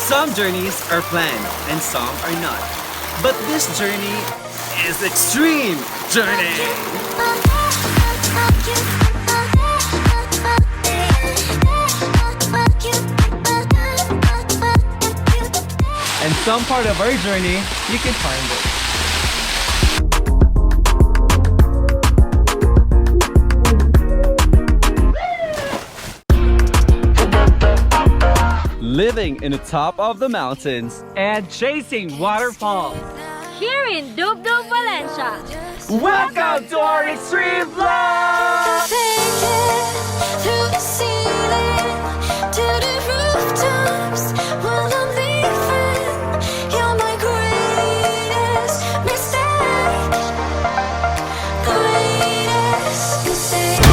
Some journeys are planned and some are not. But this journey is extreme journey. And some part of our journey, you can find it. Living in the top of the mountains and chasing waterfalls. Here in Dub-Dub, Valencia. Welcome to our extreme vlog! Take it through the ceiling to the rooftops while I'm leaving. You're my greatest mistake. Greatest mistake.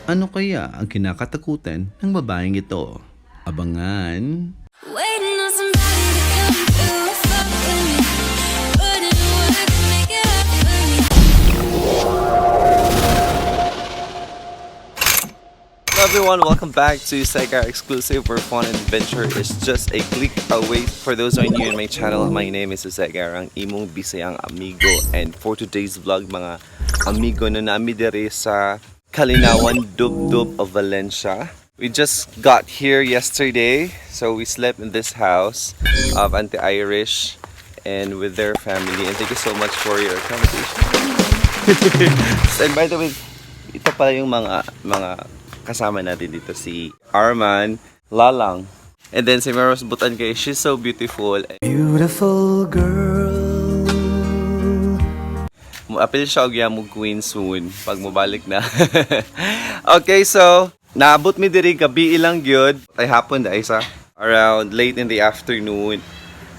Ano kaya ang kinakatakutan ng babaeng ito? Abangan! Waiting on somebody to come through, fuck with me, put in work, make it up for me. Hello everyone, welcome back to Gara exclusive where fun and adventure is just a click away. For those who are new in my channel, my name is Gara, ang imong bisayang amigo, and for today's vlog mga amigo na nami diri sa Kalinawan, Dub-Dub of Valencia. We just got here yesterday, so we slept in this house of Auntie Irish and with their family. And thank you so much for your accommodation. And by the way, ito pala yung mga kasama natin dito, si Arman, Lalang, and then si Meros Butan kay, she's so beautiful. Beautiful girl. Apil siya og mo queen soon pag mobalik na. Okay, so naabot mi diri gabi ilang gyud. Ay hapon da isa around late in the afternoon.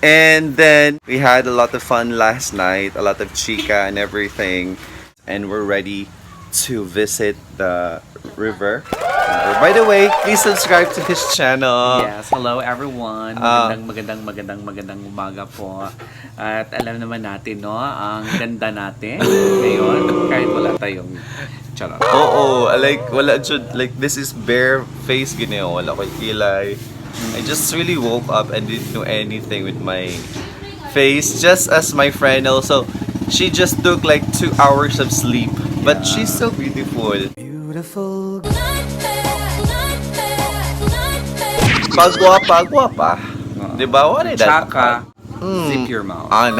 And then we had a lot of fun last night, a lot of chica and everything. And we're ready to visit the river. By the way, please subscribe to his channel. Yes, hello everyone. Magandang umaga po. At alam naman natin, no, ang ganda natin ngayon kahit wala tayong charot. Oo, like wala jud, like this is bare face gini, wala koy kilay. I just really woke up and didn't do anything with my face, just as my friend also. She just took like 2 hours of sleep, but she's so beautiful. Beautiful. Pagwapa. Diba? What is that? Tsaka, zip your mouth. On.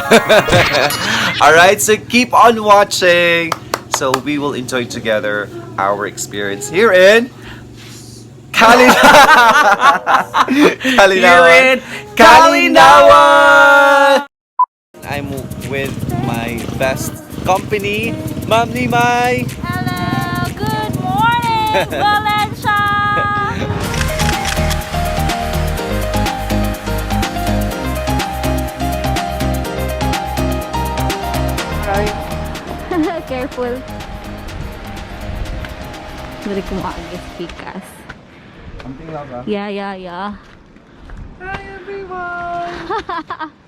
Alright, so keep on watching. So we will enjoy together our experience here in Kalinawan. I'm with my best company, Ma'am Nimay. Hello, good morning, Valencia. Careful. Dari ko maagis pikas. Something lang ba? Yeah. Hi everyone!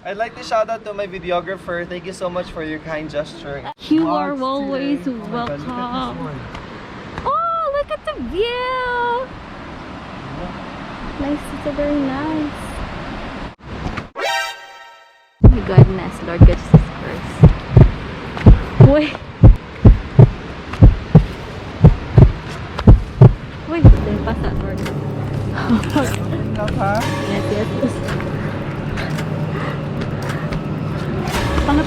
I'd like to shout out to my videographer. Thank you so much for your kind gesture. You are always welcome. Oh, look at the view! Nice, it's very nice. Oh my goodness, Lord Jesus Christ. Wait. Wait, then pass that word. Yes.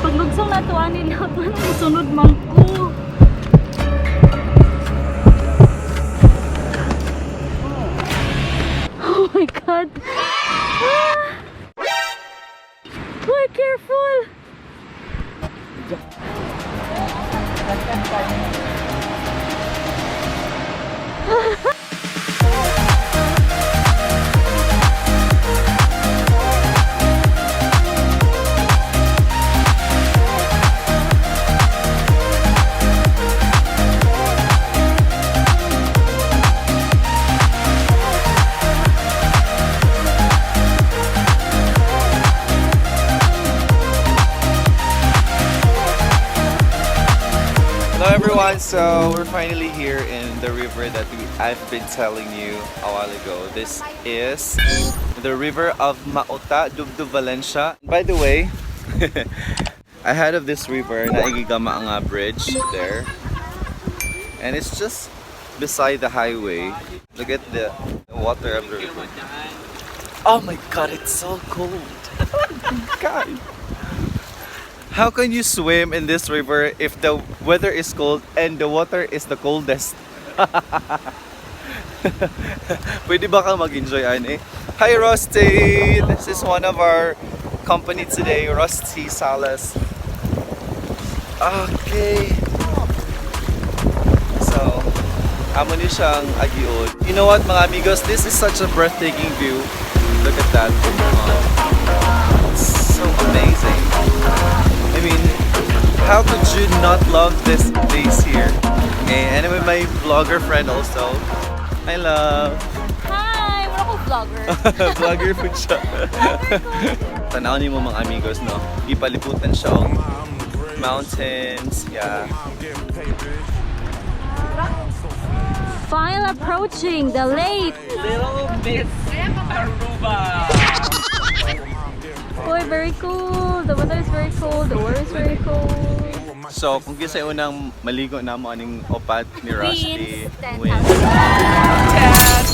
Paglugsong na to, nila pa nang sunod man ko. Oh my God. Boy, careful. Hello everyone, so we're finally here in the river that I've been telling you a while ago. This is the river of Mauta, Dubdub, Valencia. By the way, ahead of this river, naigigama nga bridge there. And it's just beside the highway. Look at the water of the river. Oh my god, it's so cold. Oh my god. How can you swim in this river if the weather is cold and the water is the coldest? Pwede ba kang mag-enjoy, Ane? Hi, Rusty! This is one of our company today, Rusty Salas. Okay. So, amo ni siyang agiod. You know what, mga amigos? This is such a breathtaking view. Look at that. It's so amazing. I mean, how could you not love this place here? Okay, and with my vlogger friend also. I love. Hi! Wala ko vlogger. Vlogger po siya. Tanaw niyo mo mga amigos, no? Ipaliputan siya ang mountains, yeah. Finally approaching the lake. Little Miss Aruba. Boy, very cool. The weather is very cold. The water is very cold. So, kung kisa unang maligo na mo aning opat ni Rusty, Wins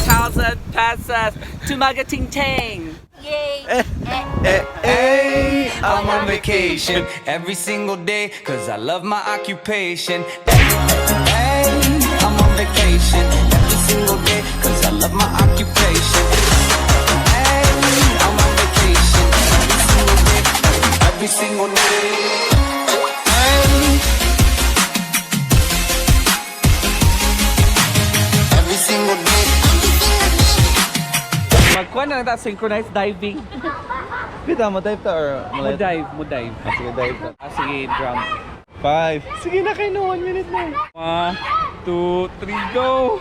10,000 pesos to Magating Tang. Yay! Hey, I'm on vacation every single day cause I love my occupation. Hey, I'm on vacation every single day cause I love my occupation. Hey, I'm on vacation every single day. Hey, every single day. Magkuha na lang tayo synchronized diving. Kita mo dive ta or Mo dive, mo dive. Ah, sige, dive ta. Sige, drum. 5. Sige na kayo, no, 1 minute na. 1, 2, 3, go!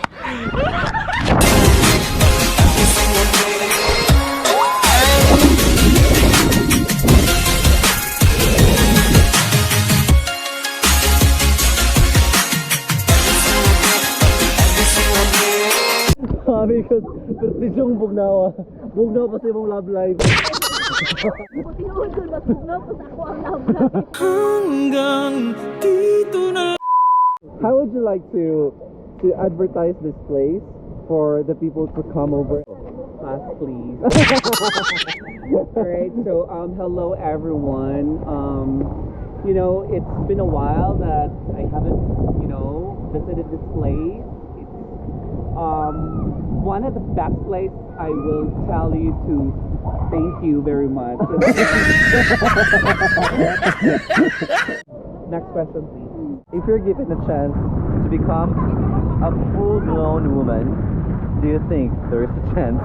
Sabi ko, prestisyong bugnawa. Bugnaw pa sa ibang love life. Hanggang dito na. How would you like to advertise this place for the people to come over? Pass, please. Alright, so hello everyone. You know, it's been a while that I haven't, you know, visited this place. It's one of the best places. I will tell you to thank you very much. Next question, please. If you're given a chance to become a full-grown woman, do you think there is a chance?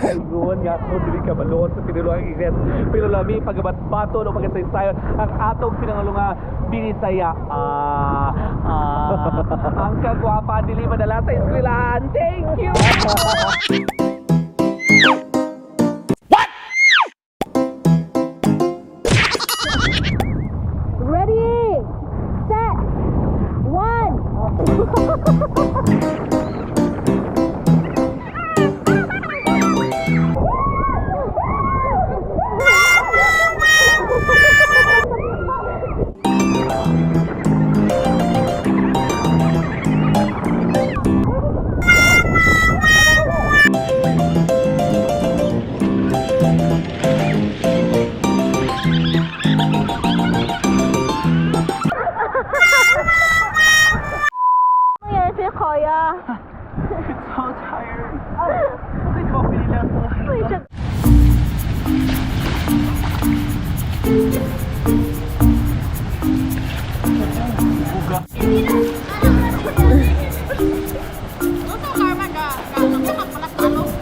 Ayun nga po, dili ka maloon sa pinuluang igret. Pero lami, pagabat-bato, no pagkasaysayon, ang atong pinangalunga, binisaya. Ang kagwapa, dili madala sa eskwelahan. Thank you! Ready, set, 1.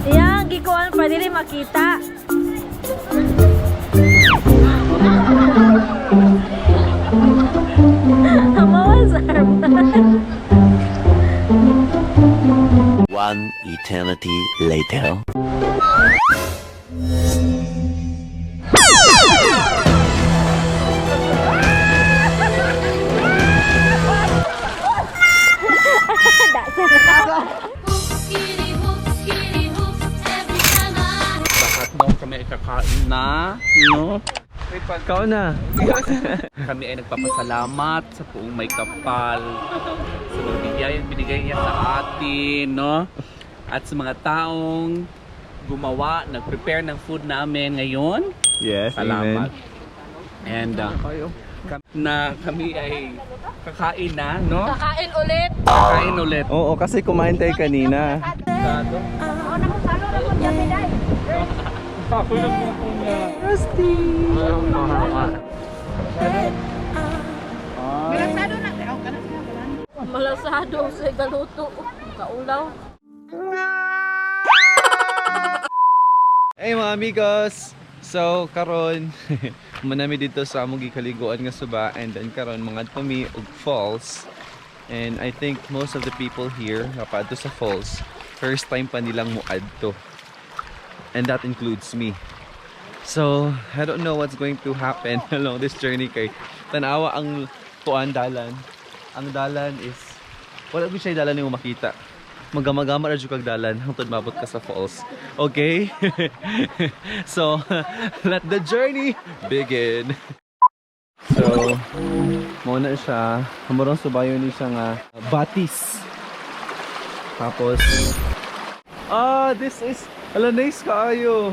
Yang gikuan pa dili makita. Mawas arman. One eternity later. No? Ikaw na. Kami ay nagpapasalamat sa buong may kapal sa mga bigay binigay niya sa atin, no? At sa mga taong gumawa, nag-prepare ng food namin ngayon. Yes, Salamat. And kami ay kakain na, no? Kakain ulit. Kakain ulit. Oo, kasi kumain tayo kanina. Malasado sa galuto. Kaulaw. Hey mga amigos! So, karon manami dito sa among gikaliguan nga suba, and then karon mga tumi og falls. And I think most of the people here napadto sa falls, first time pa nilang muadto. And that includes me. So, I don't know what's going to happen along this journey kay tanawa ang tuan dalan. Ang dalan is wala gyud siya dalan nimo makita. Magama-gama ra jud kag dalan hangtod mabot ka sa falls. Okay? So, let the journey begin. So, muna siya. Kamurang subayon ni siya nga batis. Tapos this is nice kaayo.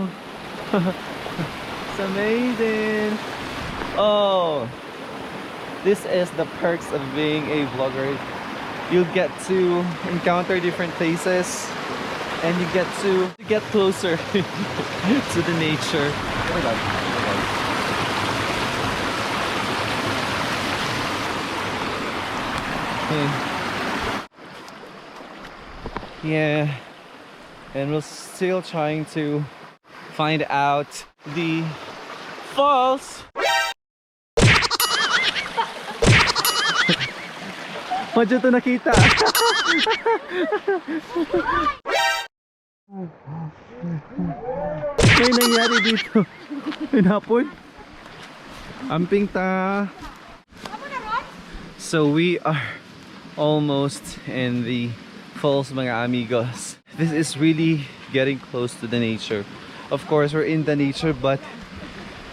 It's amazing. Oh, this is the perks of being a vlogger. You get to encounter different places, and you get to get closer to the nature. Oh my God. Yeah, and we're still trying to find out the falls. Madyo to nakita. May nangyari dito. Hinapon. Amping ta. So we are almost in the falls, mga amigos. This is really getting close to the nature. Of course, we're in the nature, but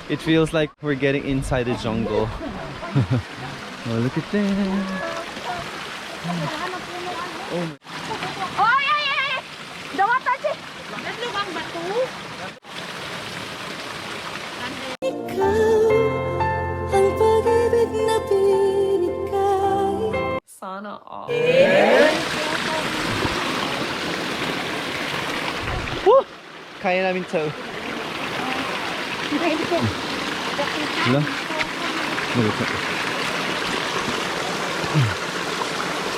it feels like we're getting inside the jungle. Oh, look at that. Oh my. Oy, ay, ay! Dawatan si! Naglug ang bato. Ang pag-ibig na binigay. Sana all. Woo! Kaya namin to. Wala? Wala.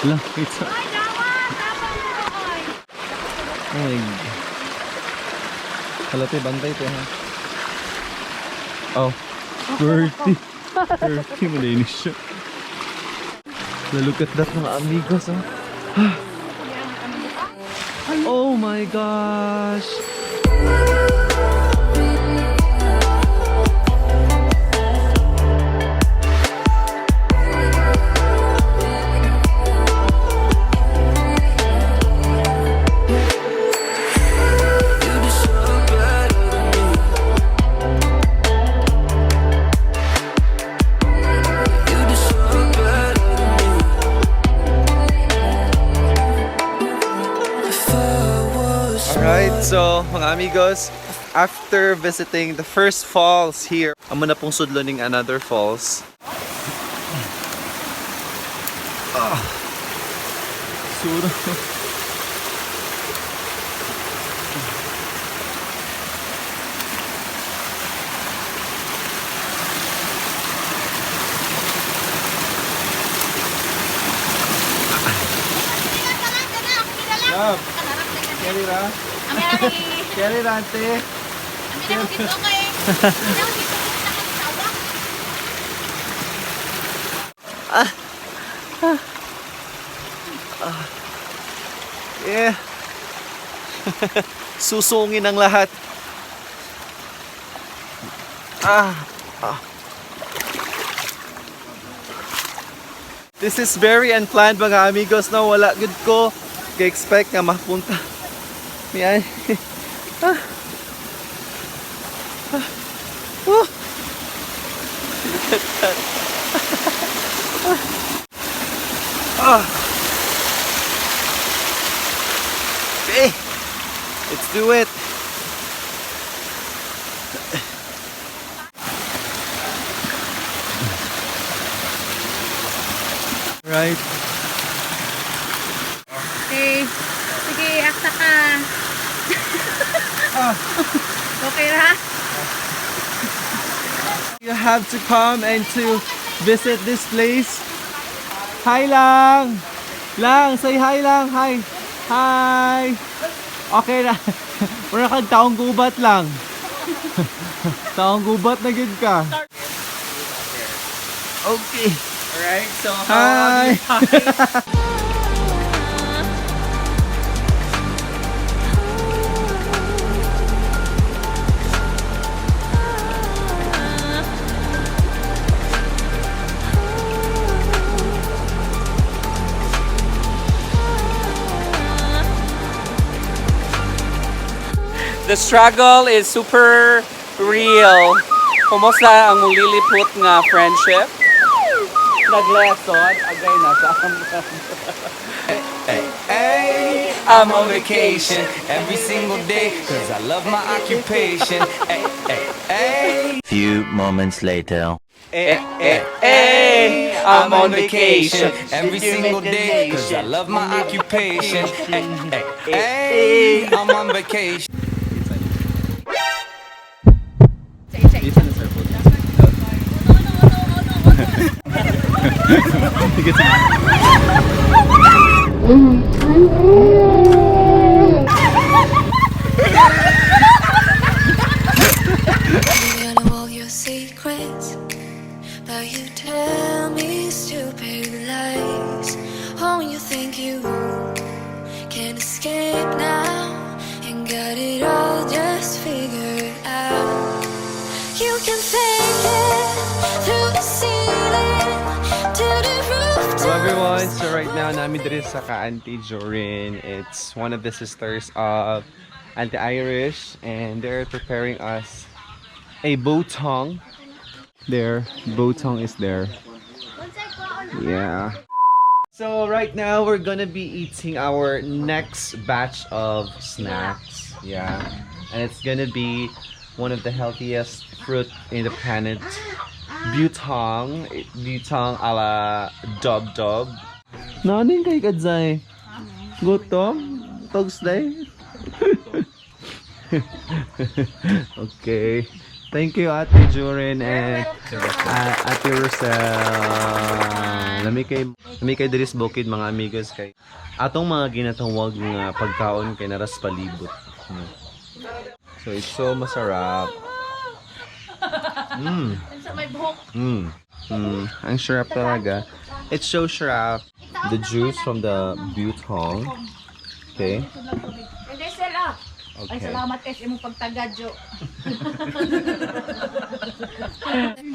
Wala, wait. Ay, dawan! Dawan mo, oy! Ay. Halate, bantay to ha. Oh. 30. 30, malinis siya. Look at that, mga amigos, oh. Oh my gosh. So, mga amigos, after visiting the first falls here, amo na pong sudloning another falls. Suro. Yup. Kaya ra? Kaya ra, ante. Yeah. Susungin ang lahat. This is very unplanned, mga amigos, na wala good ko ka-expect nga mapunta. Yan. Woo! Look at that. Okay, let's do it. Right. Okay. Sige, akta ka. Okay ra? You have to come and to visit this place. Hi lang! Lang, say hi lang. Hi. Hi. Okay na. Mura kang taong gubat lang. Taong gubat na gid ka. Okay. Alright, so Hi. the struggle is super real. Kumusta ang mulilipot nga friendship? Nag-lesson, agay na sa Hey, I'm on vacation every single day, cause I love my occupation. Hey, hey, hey. Few moments later. Hey, I'm on vacation every single day, cause I love my occupation. Hey, hey, hey, I'm on vacation. I know all your secrets, but you tell me stupid lies. Oh, you think you can escape now and got it all just figured out. You can fake it through the ceiling to the rooftop. Hello everyone, so right now namin diri sa ka-Auntie Jorin. It's one of the sisters of Auntie Irish and they're preparing us a botong. There, botong is there. Yeah. So right now we're gonna be eating our next batch of snacks. Yeah. And it's gonna be one of the healthiest fruit in the planet. Butong. Butong a la dob-dob. Nanin kay kadzay? Gutom? Togsday? Okay. Thank you Ate Jorin and Ate Rosel. Lami kay diris bukid mga amigos kay atong mga ginatawag nga pagkaon kay naras palibot. So it's so masarap. Ang sarap talaga. It's so sarap. The juice from the butong. Okay. Okay.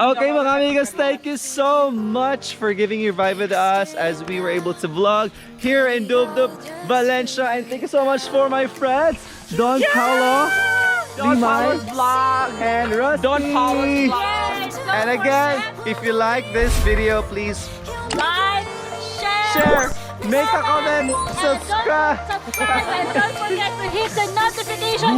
Okay mga amigos, thank you so much for giving your vibe with us as we were able to vlog here in Dubdub, Valencia. And thank you so much for my friends, Don Paulo, Limay, and Rusty. Don Paulo's vlog. And again, if you like this video, please Like, share, make a comment, subscribe. and don't forget to hit the notification